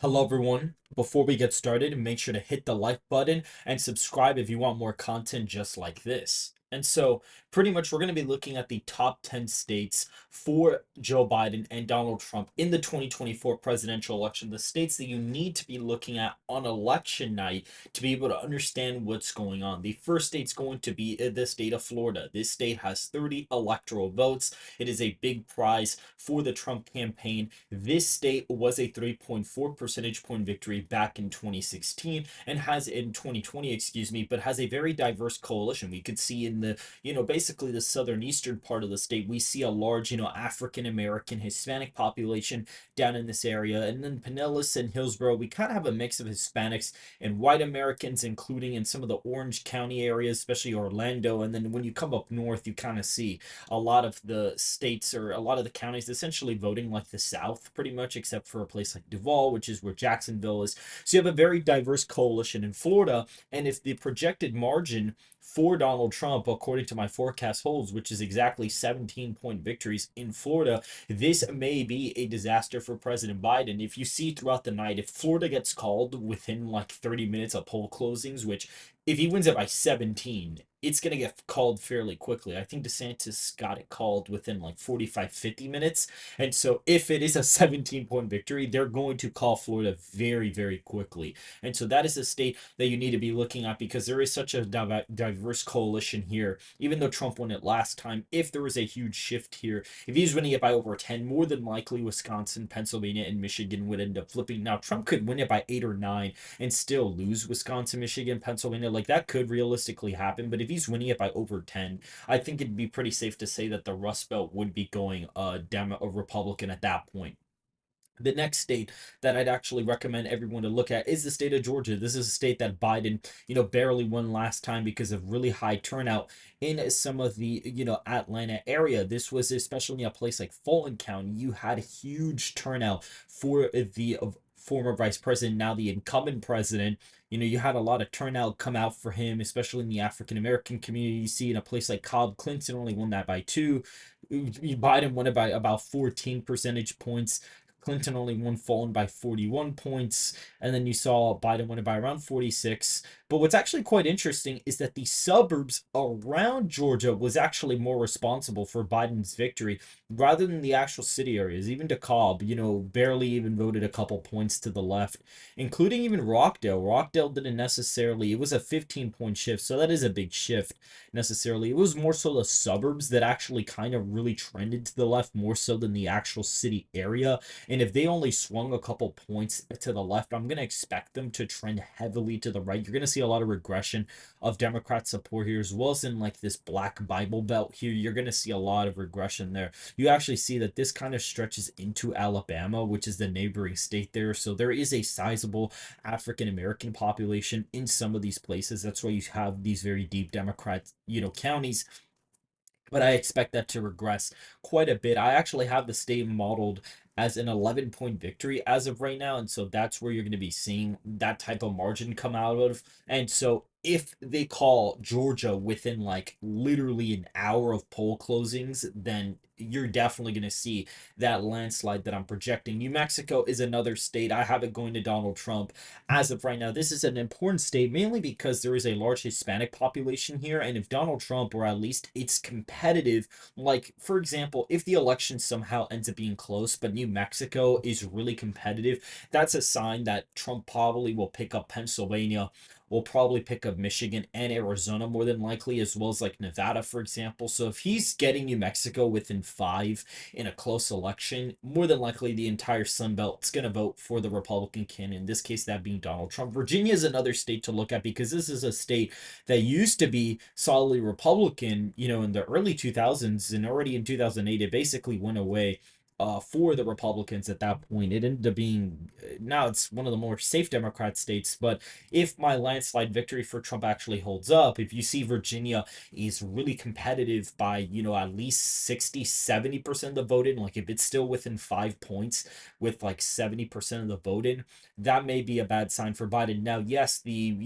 Hello, everyone. Before we get started, make sure to hit the like button and subscribe if you want more content just like this. And so, pretty much, we're going to be looking at the top 10 states for Joe Biden and Donald Trump in the 2024 presidential election. The states that you need to be looking at on election night to be able to understand what's going on. The first state's going to be the state of Florida. This state has 30 electoral votes. It is a big prize for the Trump campaign. This state was a 3.4 percentage point victory back in 2016 and has in 2020, excuse me, but has a very diverse coalition. We could see in the, basically the southern eastern part of the state, we see a large, African American, Hispanic population down in this area. And then Pinellas and Hillsborough, we kind of have a mix of Hispanics and white Americans, including in some of the Orange County areas, especially Orlando. And then when you come up north, you kind of see a lot of the states or a lot of the counties essentially voting like the South, pretty much, except for a place like Duval, which is where Jacksonville is. So you have a very diverse coalition in Florida. And if the projected margin for Donald Trump, according to my forecast, holds, which is exactly 17-point victories in Florida, this may be a disaster for President Biden. If you see throughout the night, if Florida gets called within like 30 minutes of poll closings, which if he wins it by 17, it's going to get called fairly quickly. I think DeSantis got it called within like 45, 50 minutes. And so if it is a 17-point victory, they're going to call Florida very, very quickly. And so that is a state that you need to be looking at because there is such a diverse coalition here. Even though Trump won it last time, if there was a huge shift here, if he's winning it by over 10, more than likely Wisconsin, Pennsylvania, and Michigan would end up flipping. Now, Trump could win it by 8 or 9 and still lose Wisconsin, Michigan, Pennsylvania. Like that could realistically happen. But if he's winning it by over 10, I think it'd be pretty safe to say that the Rust Belt would be going Republican at that point. The next state that I'd actually recommend everyone to look at is the state of Georgia. This is a state that Biden, barely won last time because of really high turnout in some of the, Atlanta area. This was especially in a place like Fulton County. You had a huge turnout for the former vice president, now the incumbent president. You had a lot of turnout come out for him, especially in the African American community. You see in a place like Cobb, Clinton only won that by 2. Biden won it by about 14 percentage points. Clinton only won Fulton by 41 points, and then you saw Biden win it by around 46. But what's actually quite interesting is that the suburbs around Georgia was actually more responsible for Biden's victory rather than the actual city areas. Even DeKalb, barely even voted a couple points to the left, including even Rockdale. Rockdale didn't necessarily, it was a 15-point shift, so that is a big shift necessarily. It was more so the suburbs that actually kind of really trended to the left more so than the actual city area. And if they only swung a couple points to the left, I'm going to expect them to trend heavily to the right. You're going to see a lot of regression of Democrat support here, as well as in like this black Bible belt here. You're going to see a lot of regression there. You actually see that this kind of stretches into Alabama, which is the neighboring state there. So there is a sizable African American population in some of these places. That's why you have these very deep Democrat, counties, but I expect that to regress quite a bit. I actually have the state modeled as an 11-point victory as of right now. And so that's where you're going to be seeing that type of margin come out of. And so if they call Georgia within like literally an hour of poll closings, then you're definitely going to see that landslide that I'm projecting. New Mexico is another state. I have it going to Donald Trump as of right now. This is an important state mainly because there is a large Hispanic population here. And if Donald Trump, or at least it's competitive, like for example, if the election somehow ends up being close, but New Mexico is really competitive, that's a sign that Trump probably will pick up Pennsylvania, will probably pick up Michigan and Arizona more than likely, as well as like Nevada, for example. So if he's getting New Mexico within 5 in a close election, more than likely the entire Sun Belt is going to vote for the Republican candidate, in this case, that being Donald Trump. Virginia is another state to look at because this is a state that used to be solidly Republican, in the early 2000s, and already in 2008, it basically went away for the Republicans at that point. It ended up being, now it's one of the more safe Democrat states. But if my landslide victory for Trump actually holds up, if you see Virginia is really competitive by, at least 60, 70% of the vote in, like if it's still within 5 points with like 70% of the vote in, that may be a bad sign for Biden. Now, yes, the,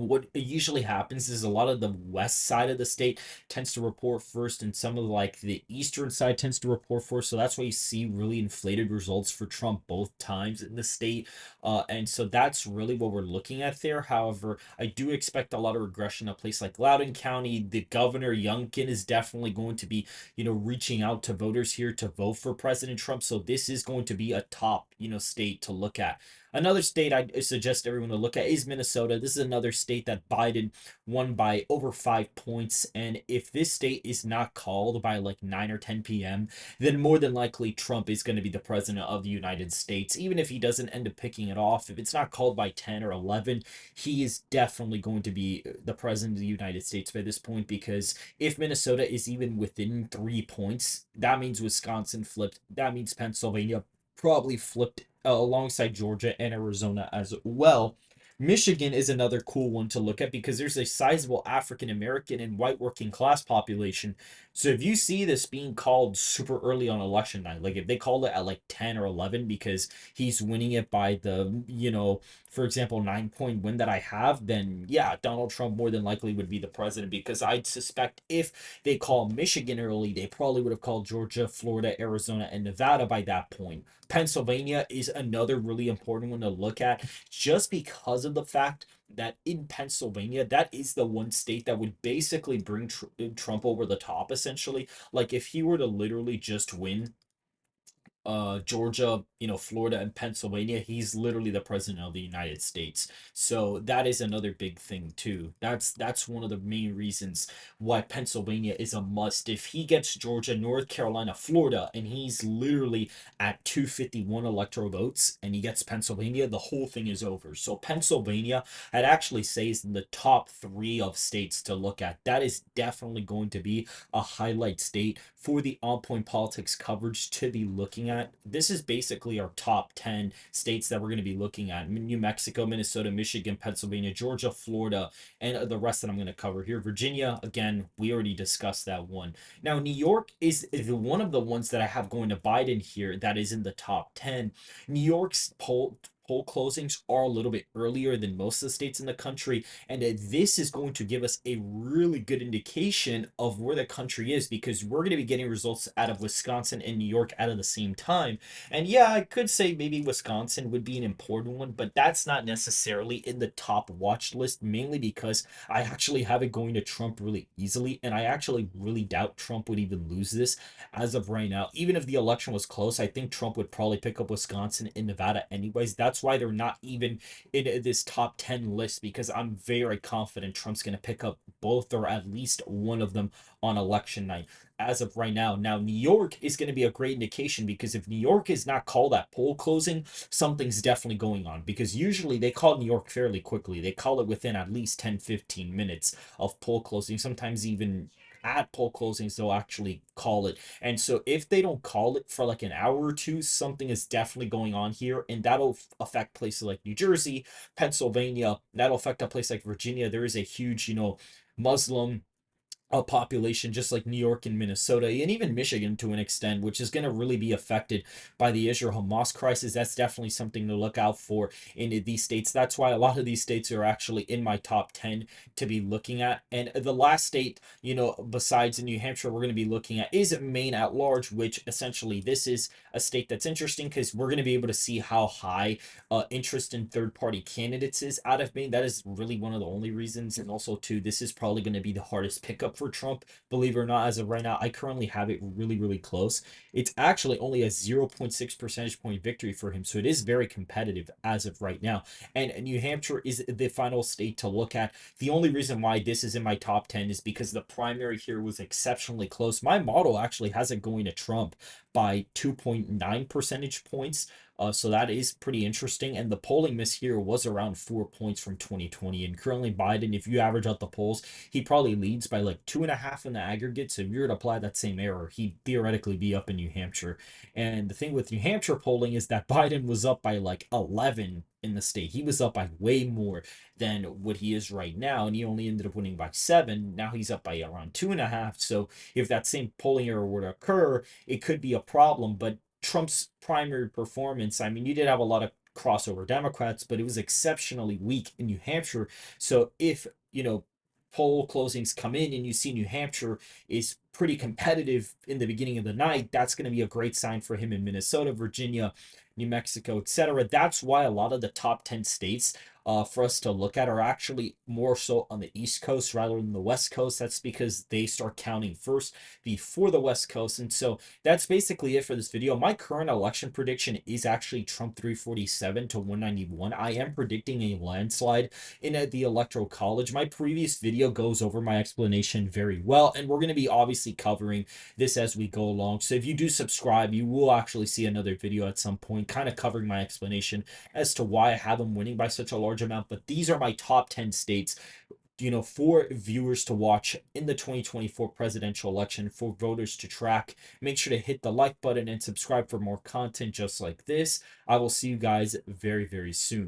what usually happens is a lot of the west side of the state tends to report first, and some of like the eastern side tends to report first. So that's why you see really inflated results for Trump both times in the state. And so that's really what we're looking at there. However, I do expect a lot of regression. A place like Loudoun County, the governor Youngkin is definitely going to be, reaching out to voters here to vote for President Trump. So this is going to be a top, state to look at. Another state I suggest everyone to look at is Minnesota. This is another state that Biden won by over 5 points. And if this state is not called by like 9 or 10 p.m., then more than likely Trump is going to be the president of the United States. Even if he doesn't end up picking it off, if it's not called by 10 or 11, he is definitely going to be the president of the United States by this point, because if Minnesota is even within 3 points, that means Wisconsin flipped. That means Pennsylvania probably flipped alongside Georgia and Arizona as well. Michigan is another cool one to look at because there's a sizable African American and white working class population. So if you see this being called super early on election night, like if they called it at like 10 or 11 because he's winning it by the, for example, 9 point win that I have, then yeah, Donald Trump more than likely would be the president, because I'd suspect if they call Michigan early, they probably would have called Georgia, Florida, Arizona, and Nevada by that point. Pennsylvania is another really important one to look at, just because of the fact that in Pennsylvania, that is the one state that would basically bring Trump over the top, essentially. Like, if he were to literally just win Georgia, Florida and Pennsylvania, he's literally the president of the United States. So that is another big thing too. That's one of the main reasons why Pennsylvania is a must. If he gets Georgia, North Carolina, Florida, and he's literally at 251 electoral votes, and he gets Pennsylvania, the whole thing is over. So Pennsylvania, I'd actually say, is in the top three of states to look at. That is definitely going to be a highlight state for the On Point Politics coverage to be looking at. This is basically our top 10 states that we're going to be looking at: New Mexico, Minnesota, Michigan, Pennsylvania, Georgia, Florida, and the rest that I'm going to cover here. Virginia, again, we already discussed that one. Now, New York is one of the ones that I have going to Biden here that is in the top 10. New York's poll closings are a little bit earlier than most of the states in the country, and this is going to give us a really good indication of where the country is, because we're going to be getting results out of Wisconsin and New York at the same time. And yeah, I could say maybe Wisconsin would be an important one, but that's not necessarily in the top watch list, mainly because I actually have it going to Trump really easily, and I actually really doubt Trump would even lose this as of right now. Even if the election was close, I think Trump would probably pick up Wisconsin and Nevada anyways. That's why they're not even in this top 10 list, because I'm very confident Trump's going to pick up both or at least one of them on election night as of right now. Now, New York is going to be a great indication, because if New York is not called at poll closing, something's definitely going on, because usually they call New York fairly quickly. They call it within at least 10-15 minutes of poll closing, sometimes even at poll closings they'll actually call it. And so if they don't call it for like an hour or two, something is definitely going on here, and that'll affect places like New Jersey, Pennsylvania. That'll affect a place like Virginia. There is a huge, Muslim a population, just like New York and Minnesota, and even Michigan to an extent, which is going to really be affected by the Israel Hamas crisis. That's definitely something to look out for in these states. That's why a lot of these states are actually in my top 10 to be looking at. And the last state, besides New Hampshire, we're going to be looking at is Maine at large, which essentially this is a state that's interesting because we're going to be able to see how high interest in third party candidates is out of Maine. That is really one of the only reasons. And also, too, this is probably going to be the hardest pickup for Trump, believe it or not. As of right now, I currently have it really, really close. It's actually only a 0.6 percentage point victory for him. So it is very competitive as of right now. And New Hampshire is the final state to look at. The only reason why this is in my top 10 is because the primary here was exceptionally close. My model actually has it going to Trump by 2.9 percentage points. So that is pretty interesting. And the polling miss here was around 4 points from 2020. And currently Biden, if you average out the polls, he probably leads by like 2.5 in the aggregate. So if you were to apply that same error, he'd theoretically be up in New Hampshire. And the thing with New Hampshire polling is that Biden was up by like 11 in the state. He was up by way more than what he is right now, and he only ended up winning by 7. Now he's up by around 2.5. So if that same polling error were to occur, it could be a problem. But Trump's primary performance, I mean, you did have a lot of crossover Democrats, but it was exceptionally weak in New Hampshire. So if, poll closings come in and you see New Hampshire is pretty competitive in the beginning of the night, that's going to be a great sign for him in Minnesota, Virginia, New Mexico, etc. That's why a lot of the top 10 states for us to look at are actually more so on the East Coast rather than the West Coast. That's because they start counting first before the West Coast. And so that's basically it for this video. My current election prediction is actually Trump 347 to 191. I am predicting a landslide in the Electoral College. My previous video goes over my explanation very well, and we're going to be obviously covering this as we go along. So if you do subscribe, you will actually see another video at some point kind of covering my explanation as to why I have them winning by such a large amount. But these are my top 10 states, for viewers to watch in the 2024 presidential election, for voters to track. Make sure to hit the like button and subscribe for more content just like this. I will see you guys very, very soon.